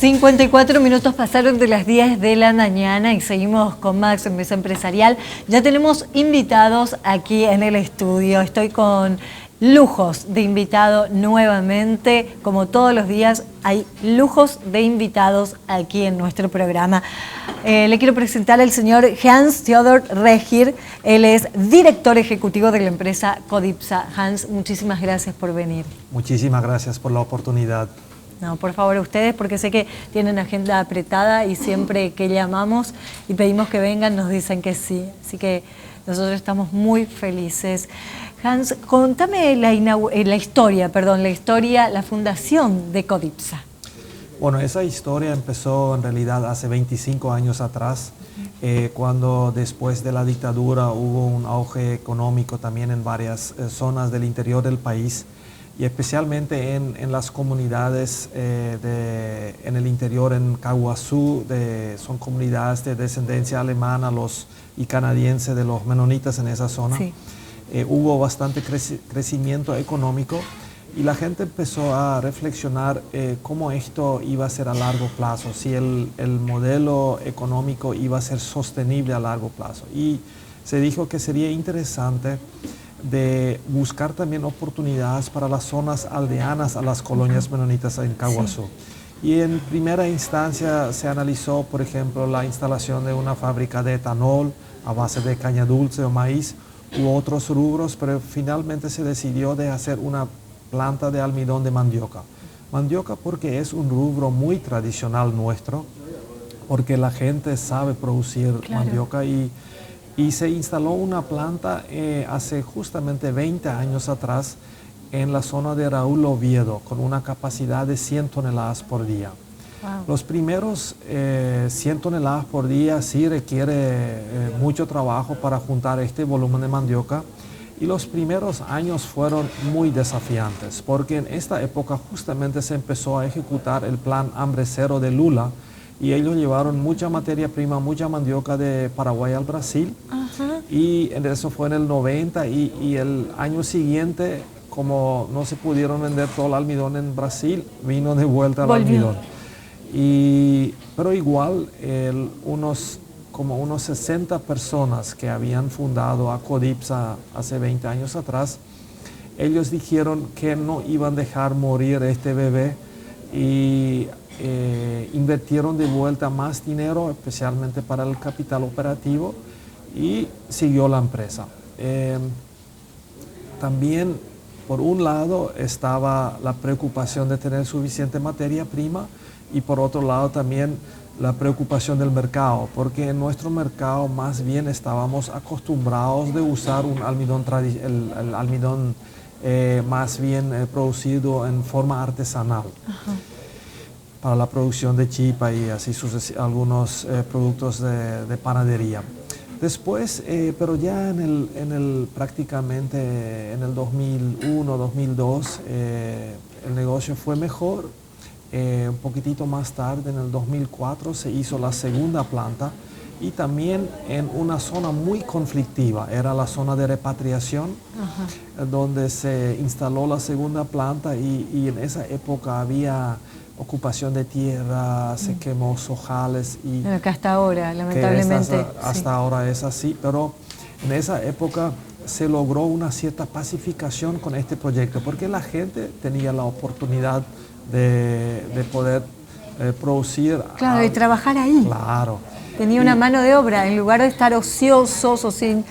54 minutos pasaron de las 10 de la mañana y seguimos con Max en Mesa Empresarial. Ya tenemos invitados aquí en el estudio. Estoy con lujos de invitado nuevamente. Como todos los días hay lujos de invitados aquí en nuestro programa. Le quiero presentar al señor Hans Theodor Regir. Él es director ejecutivo de la empresa Codipsa. Hans, muchísimas gracias por venir. Muchísimas gracias por la oportunidad. No, por favor, ustedes, porque sé que tienen agenda apretada y siempre que llamamos y pedimos que vengan nos dicen que sí. Así que nosotros estamos muy felices. Hans, contame la historia, la fundación de Codipsa. Bueno, esa historia empezó en realidad hace 25 años atrás, cuando después de la dictadura hubo un auge económico también en varias zonas del interior del país, y especialmente en las comunidades en el interior, en Caguazú, son comunidades de descendencia alemana y canadiense de los menonitas en esa zona. Sí. Hubo bastante crecimiento económico y la gente empezó a reflexionar cómo esto iba a ser a largo plazo, si el modelo económico iba a ser sostenible a largo plazo. Y se dijo que sería interesante de buscar también oportunidades para las zonas aldeanas a las colonias menonitas en Caguazú. Sí. Y en primera instancia se analizó, por ejemplo, la instalación de una fábrica de etanol a base de caña dulce o maíz u otros rubros, pero finalmente se decidió de hacer una planta de almidón de mandioca. Mandioca porque es un rubro muy tradicional nuestro, porque la gente sabe producir mandioca y se instaló una planta hace justamente 20 años atrás en la zona de Raúl Oviedo con una capacidad de 100 toneladas por día. Wow. Los primeros 100 toneladas por día sí requiere mucho trabajo para juntar este volumen de mandioca, y los primeros años fueron muy desafiantes porque en esta época justamente se empezó a ejecutar el plan Hambre Cero de Lula, y ellos llevaron mucha materia prima, mucha mandioca de Paraguay al Brasil. Ajá. Y eso fue en el 90 y el año siguiente, como no se pudieron vender todo el almidón en Brasil, vino de vuelta el almidón. Pero igual unos 60 personas que habían fundado a Codipsa hace 20 años atrás, ellos dijeron que no iban a dejar morir este bebé y invirtieron de vuelta más dinero, especialmente para el capital operativo, y siguió la empresa. También, por un lado, estaba la preocupación de tener suficiente materia prima, y por otro lado también la preocupación del mercado, porque en nuestro mercado más bien estábamos acostumbrados de usar un almidón, el almidón más bien producido en forma artesanal. Ajá. Para la producción de chipa y así algunos productos de panadería. Después, pero ya prácticamente en el 2001, 2002, el negocio fue mejor. Un poquitito más tarde, en el 2004, se hizo la segunda planta, y también en una zona muy conflictiva, era la zona de repatriación. Ajá. Donde se instaló la segunda planta, y en esa época había ocupación de tierra, se quemó sojales. Que hasta ahora, lamentablemente. Hasta ahora es así, pero en esa época se logró una cierta pacificación con este proyecto, porque la gente tenía la oportunidad de poder producir. Claro, y trabajar ahí. Claro. Tenía una mano de obra, en lugar de estar ociosos o sin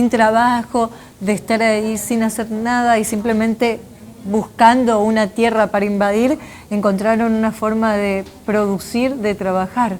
trabajo, de estar ahí sin hacer nada y simplemente buscando una tierra para invadir, encontraron una forma de producir, de trabajar.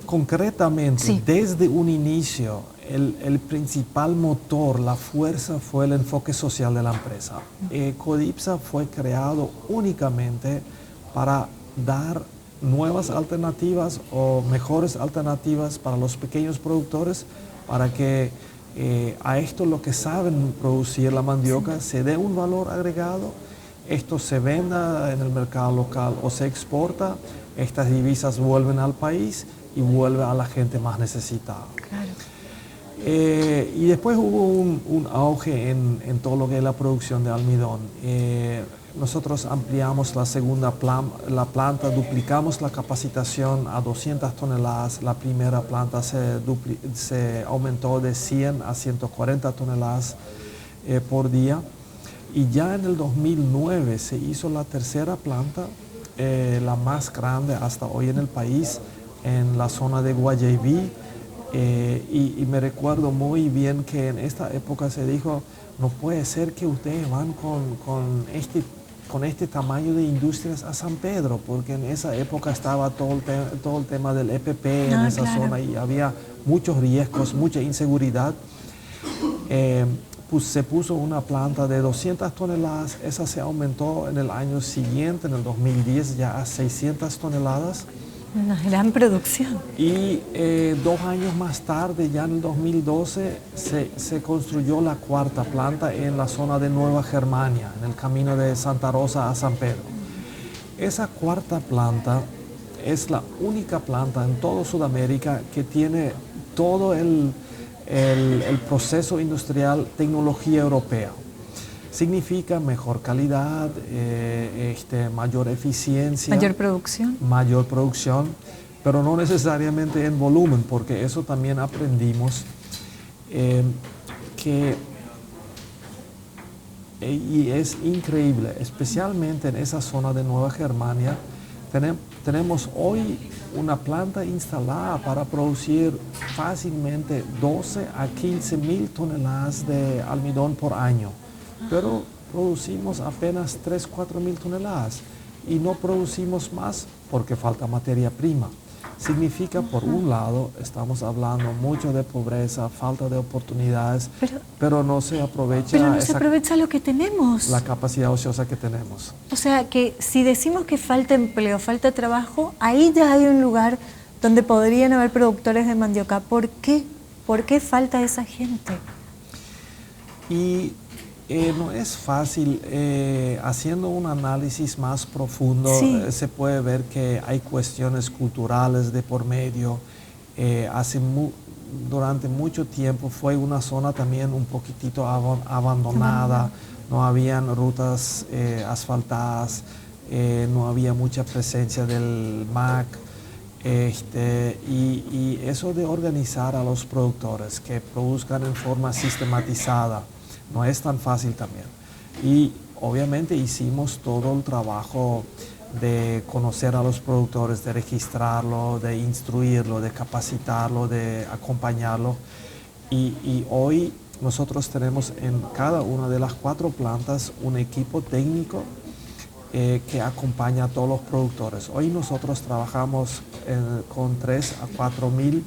Concretamente, sí. Desde un inicio, el principal motor, la fuerza, fue el enfoque social de la empresa. Codipsa fue creado únicamente para dar nuevas alternativas o mejores alternativas para los pequeños productores, para que a esto lo que saben producir, la mandioca, se dé un valor agregado, esto se venda en el mercado local o se exporta, estas divisas vuelven al país y vuelve a la gente más necesitada. Claro. Y después hubo un auge en todo lo que es la producción de almidón. nosotros ampliamos la segunda la planta, duplicamos la capacitación a 200 toneladas. La primera planta se aumentó de 100 a 140 toneladas por día. Y ya en el 2009 se hizo la tercera planta, la más grande hasta hoy en el país, en la zona de Guayaquil. Y me recuerdo muy bien que en esta época se dijo, no puede ser que ustedes van con este tamaño de industrias a San Pedro, porque en esa época estaba todo el tema del EPP en esa zona y había muchos riesgos, mucha inseguridad. Pues se puso una planta de 200 toneladas, esa se aumentó en el año siguiente, en el 2010, ya a 600 toneladas. Una gran producción. Y 2 años más tarde, ya en el 2012, se construyó la cuarta planta en la zona de Nueva Germania, en el camino de Santa Rosa a San Pedro. Esa cuarta planta es la única planta en toda Sudamérica que tiene todo el proceso industrial, tecnología europea. Significa mejor calidad, mayor eficiencia. Mayor producción, pero no necesariamente en volumen, porque eso también aprendimos y es increíble, especialmente en esa zona de Nueva Germania. Tenemos hoy una planta instalada para producir fácilmente 12 a 15 mil toneladas de almidón por año. Pero producimos apenas 3, 4 mil toneladas y no producimos más porque falta materia prima. Significa, por un lado, estamos hablando mucho de pobreza, falta de oportunidades, pero no se aprovecha, pero no se aprovecha lo que tenemos. La capacidad ociosa que tenemos. O sea, que si decimos que falta empleo, falta trabajo, ahí ya hay un lugar donde podrían haber productores de mandioca. ¿Por qué? ¿Por qué falta esa gente? Y no es fácil, haciendo un análisis más profundo, sí, se puede ver que hay cuestiones culturales de por medio. Durante mucho tiempo fue una zona también un poquitito abandonada, no habían rutas asfaltadas, no había mucha presencia del MAC. Y eso de organizar a los productores que produzcan en forma sistematizada, no es tan fácil también. Y obviamente hicimos todo el trabajo de conocer a los productores, de registrarlo, de instruirlo, de capacitarlo, de acompañarlo. Y hoy nosotros tenemos en cada una de las 4 plantas un equipo técnico que acompaña a todos los productores. Hoy nosotros trabajamos con 3 a 4 mil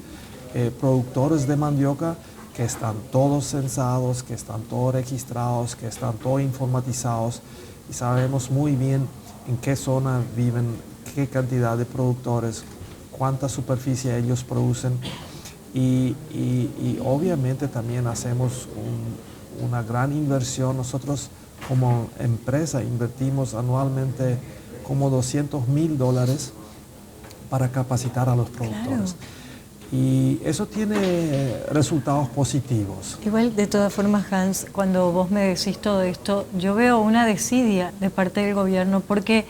productores de mandioca que están todos censados, que están todos registrados, que están todos informatizados y sabemos muy bien en qué zona viven, qué cantidad de productores, cuánta superficie ellos producen y obviamente también hacemos una gran inversión. Nosotros como empresa invertimos anualmente como $200,000 para capacitar a los productores. Claro. Y eso tiene resultados positivos. Igual, de todas formas, Hans, cuando vos me decís todo esto, yo veo una desidia de parte del gobierno, porque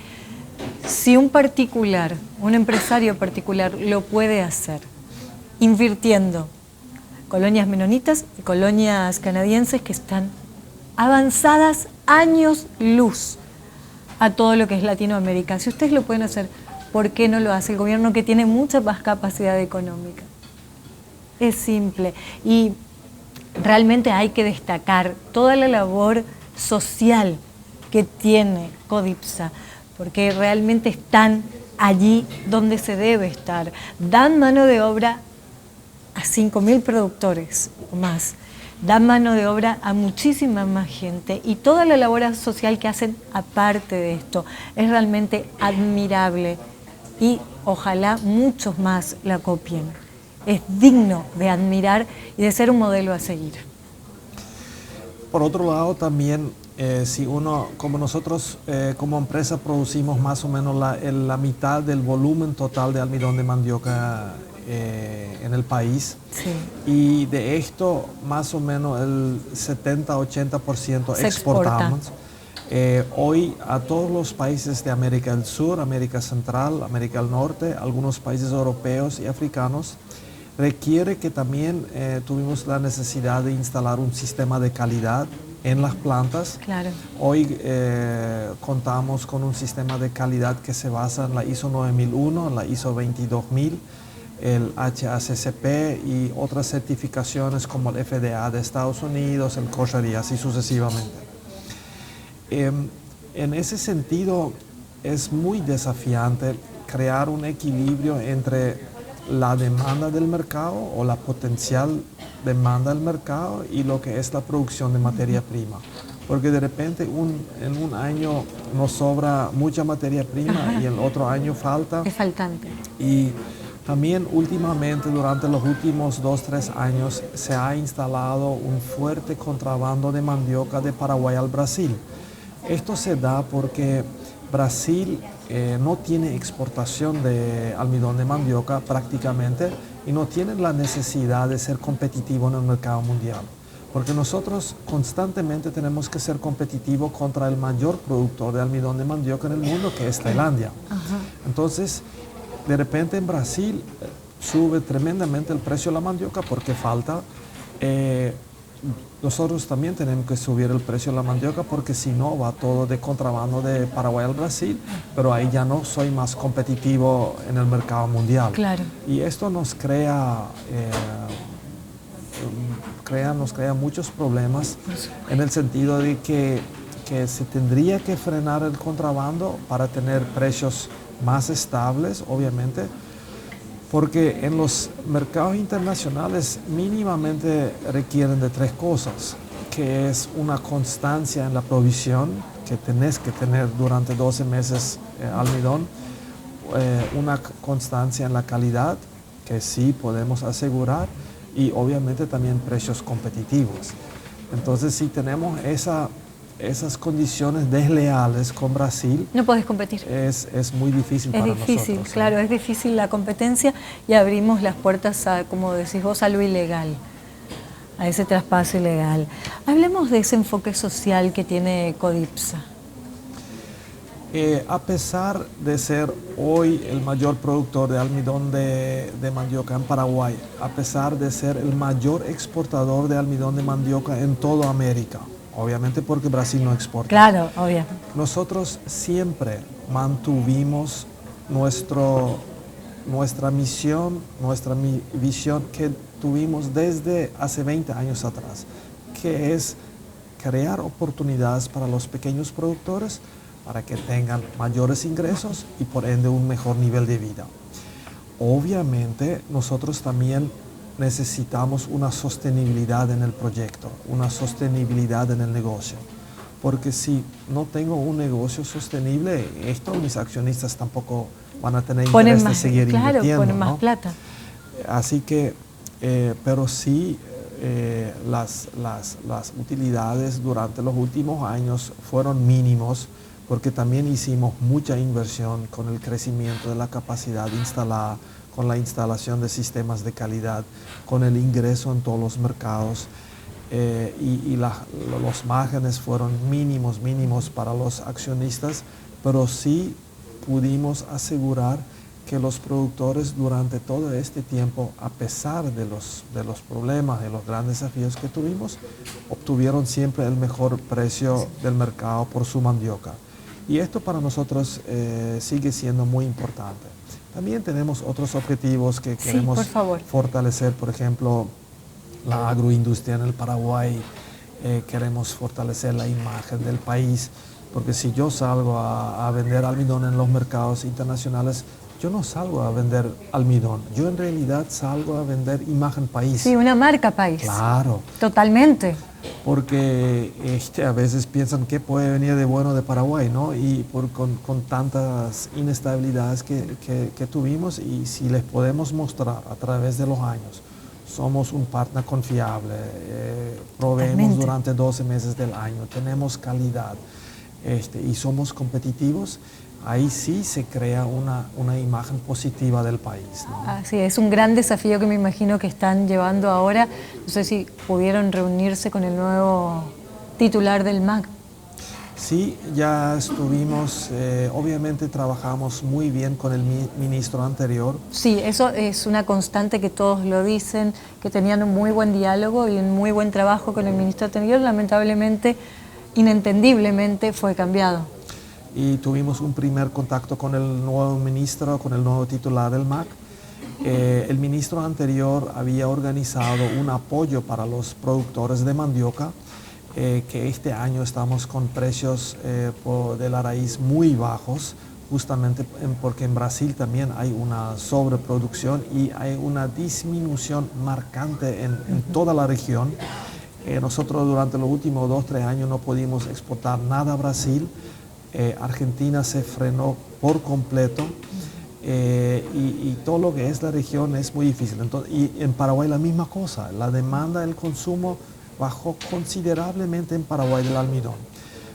si un particular, un empresario particular lo puede hacer, invirtiendo colonias menonitas y colonias canadienses que están avanzadas años luz a todo lo que es Latinoamérica. Si ustedes lo pueden hacer, ¿por qué no lo hace el gobierno que tiene mucha más capacidad económica? Es simple. Y realmente hay que destacar toda la labor social que tiene Codipsa, porque realmente están allí donde se debe estar. Dan mano de obra a 5.000 productores o más. Dan mano de obra a muchísima más gente y toda la labor social que hacen aparte de esto es realmente admirable y ojalá muchos más la copien. Es digno de admirar y de ser un modelo a seguir. Por otro lado también, si uno, como nosotros como empresa producimos más o menos la mitad del volumen total de almidón de mandioca en el país, sí, y de esto más o menos el 70-80% exportamos. Hoy a todos los países de América del Sur, América Central, América del Norte, algunos países europeos y africanos, requiere que también tuvimos la necesidad de instalar un sistema de calidad en las plantas. Claro. Hoy contamos con un sistema de calidad que se basa en la ISO 9001, en la ISO 22000, el HACCP y otras certificaciones como el FDA de Estados Unidos, el kosher y así sucesivamente. En ese sentido es muy desafiante crear un equilibrio entre la demanda del mercado o la potencial demanda del mercado y lo que es la producción de materia prima. Porque de repente en un año nos sobra mucha materia prima y el otro año falta. Es faltante. Y también últimamente, durante los últimos 2-3 años, se ha instalado un fuerte contrabando de mandioca de Paraguay al Brasil. Esto se da porque Brasil no tiene exportación de almidón de mandioca prácticamente y no tiene la necesidad de ser competitivo en el mercado mundial. Porque nosotros constantemente tenemos que ser competitivos contra el mayor productor de almidón de mandioca en el mundo, que es Tailandia. Entonces, de repente en Brasil sube tremendamente el precio de la mandioca porque falta. Nosotros también tenemos que subir el precio de la mandioca porque si no va todo de contrabando de Paraguay al Brasil, pero ahí ya no soy más competitivo en el mercado mundial. Claro. Y esto nos crea muchos problemas en el sentido de que se tendría que frenar el contrabando para tener precios más estables, obviamente, porque en los mercados internacionales mínimamente requieren de 3 cosas, que es una constancia en la provisión, que tenés que tener durante 12 meses almidón, una constancia en la calidad, que sí podemos asegurar, y obviamente también precios competitivos. Entonces, si tenemos esas condiciones desleales con Brasil, no podés competir. Es muy difícil para nosotros. Es difícil, claro, es difícil la competencia y abrimos las puertas, a, como decís vos, a lo ilegal, a ese traspaso ilegal. Hablemos de ese enfoque social que tiene Codipsa. A pesar de ser hoy el mayor productor de almidón de mandioca en Paraguay, a pesar de ser el mayor exportador de almidón de mandioca en toda América, obviamente porque Brasil no exporta. Claro, obvio. Nosotros siempre mantuvimos nuestra misión, nuestra visión que tuvimos desde hace 20 años atrás, que es crear oportunidades para los pequeños productores para que tengan mayores ingresos y por ende un mejor nivel de vida. Obviamente nosotros también necesitamos una sostenibilidad en el proyecto, una sostenibilidad en el negocio. Porque si no tengo un negocio sostenible, mis accionistas tampoco van a tener interés de seguir invirtiendo. Claro, ponen más ¿no? plata. Así que, pero sí, las utilidades durante los últimos años fueron mínimos, porque también hicimos mucha inversión con el crecimiento de la capacidad instalada, con la instalación de sistemas de calidad, con el ingreso en todos los mercados, y los márgenes fueron mínimos para los accionistas, pero sí pudimos asegurar que los productores durante todo este tiempo, a pesar de los problemas, de los grandes desafíos que tuvimos, obtuvieron siempre el mejor precio del mercado por su mandioca. Y esto para nosotros sigue siendo muy importante. También tenemos otros objetivos que queremos fortalecer, por ejemplo, la agroindustria en el Paraguay, queremos fortalecer la imagen del país, porque si yo salgo a vender almidón en los mercados internacionales, yo no salgo a vender almidón, yo en realidad salgo a vender imagen país. Sí, una marca país. Claro. Totalmente. Porque a veces piensan que puede venir de bueno de Paraguay, ¿no? Y con tantas inestabilidades que tuvimos, y si les podemos mostrar a través de los años, somos un partner confiable, proveemos durante 12 meses del año, tenemos calidad y somos competitivos, ahí sí se crea una imagen positiva del país, ¿no? Así es, un gran desafío que me imagino que están llevando ahora. No sé si pudieron reunirse con el nuevo titular del MAC. Sí, ya estuvimos, obviamente trabajamos muy bien con el ministro anterior. Sí, eso es una constante que todos lo dicen, que tenían un muy buen diálogo y un muy buen trabajo con el ministro anterior. Lamentablemente, inentendiblemente, fue cambiado. Y tuvimos un primer contacto con el nuevo ministro, con el nuevo titular del MAC. El ministro anterior había organizado un apoyo para los productores de mandioca, que este año estamos con precios de la raíz muy bajos, justamente porque en Brasil también hay una sobreproducción y hay una disminución marcante en toda la región. Nosotros durante los últimos 2-3 años no pudimos exportar nada a Brasil. Argentina se frenó por completo. Y todo lo que es la región es muy difícil. Entonces, y en Paraguay la misma cosa, la demanda del consumo bajó considerablemente en Paraguay del almidón.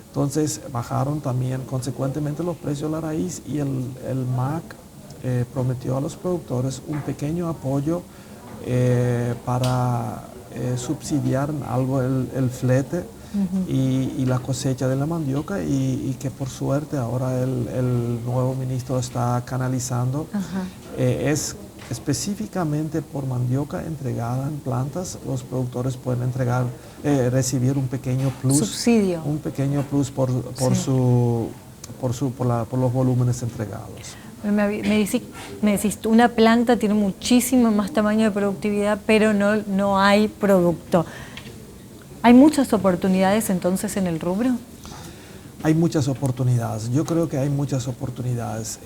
Entonces bajaron también consecuentemente los precios de la raíz y el MAC prometió a los productores un pequeño apoyo para subsidiar algo el flete y la cosecha de la mandioca y que por suerte ahora el nuevo ministro está canalizando. Es específicamente por mandioca entregada en plantas, los productores pueden recibir un pequeño plus, subsidio, un pequeño plus por los volúmenes entregados. Me decís, una planta tiene muchísimo más tamaño de productividad, pero no hay producto. ¿Hay muchas oportunidades entonces en el rubro? Hay muchas oportunidades, yo creo que hay muchas oportunidades.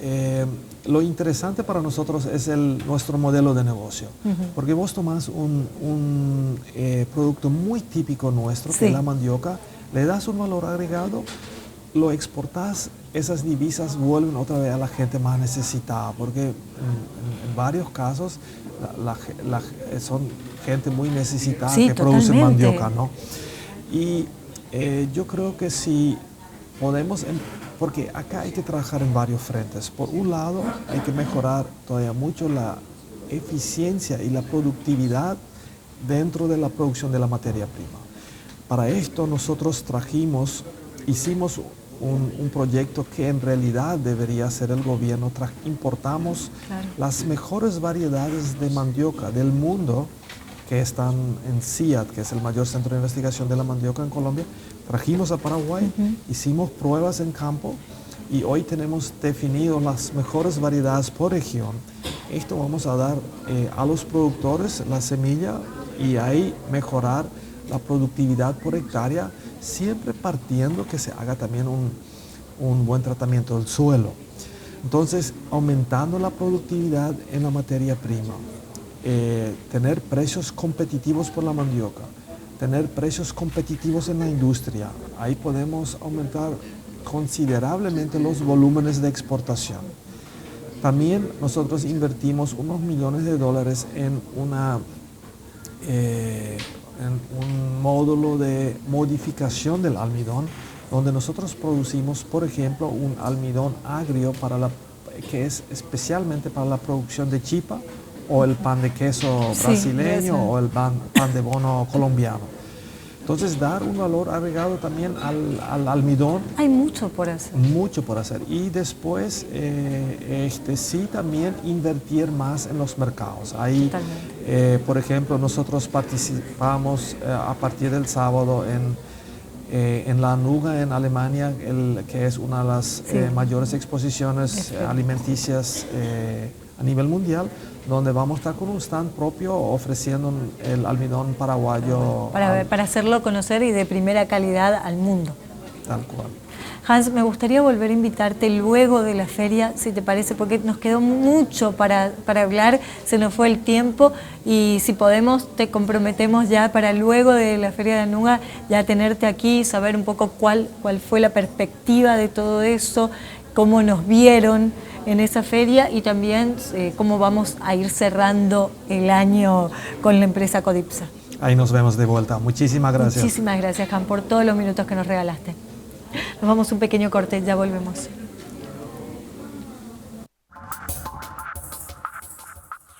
Lo interesante para nosotros es nuestro modelo de negocio, porque vos tomás un producto muy típico nuestro, que es la mandioca, le das un valor agregado, lo exportás, esas divisas vuelven otra vez a la gente más necesitada, porque en varios casos son gente muy necesitada que produce mandioca, ¿no? Y yo creo que si podemos, porque acá hay que trabajar en varios frentes. Por un lado, hay que mejorar todavía mucho la eficiencia y la productividad dentro de la producción de la materia prima. Para esto nosotros hicimos un proyecto que en realidad debería hacer el gobierno. Importamos las mejores variedades de mandioca del mundo que están en CIAT, que es el mayor centro de investigación de la mandioca en Colombia. Trajimos a Paraguay, hicimos pruebas en campo y hoy tenemos definido las mejores variedades por región. Esto vamos a dar a los productores la semilla y ahí mejorar la productividad por hectárea, siempre partiendo que se haga también un buen tratamiento del suelo. Entonces, aumentando la productividad en la materia prima, tener precios competitivos por la mandioca, tener precios competitivos en la industria, ahí podemos aumentar considerablemente los volúmenes de exportación. También nosotros invertimos unos millones de dólares en un módulo de modificación del almidón, donde nosotros producimos, por ejemplo, un almidón agrio que es especialmente para la producción de chipa o el pan de queso brasileño o el pan de bono colombiano. Entonces, dar un valor agregado también al almidón. Hay mucho por hacer. Mucho por hacer. Y después, sí, también invertir más en los mercados. Ahí, por ejemplo, nosotros participamos a partir del sábado en la Anuga en Alemania, que es una de las mayores exposiciones alimenticias a nivel mundial, donde vamos a estar con un stand propio ofreciendo el almidón paraguayo. Para hacerlo conocer y de primera calidad al mundo. Tal cual. Hans, me gustaría volver a invitarte luego de la feria, si te parece, porque nos quedó mucho para hablar, se nos fue el tiempo y si podemos te comprometemos ya para luego de la feria de Anuga ya tenerte aquí, saber un poco cuál fue la perspectiva de todo eso, cómo nos vieron en esa feria y también cómo vamos a ir cerrando el año con la empresa Codipsa. Ahí nos vemos de vuelta. Muchísimas gracias. Muchísimas gracias, Hans, por todos los minutos que nos regalaste. Nos vamos a un pequeño corte, ya volvemos.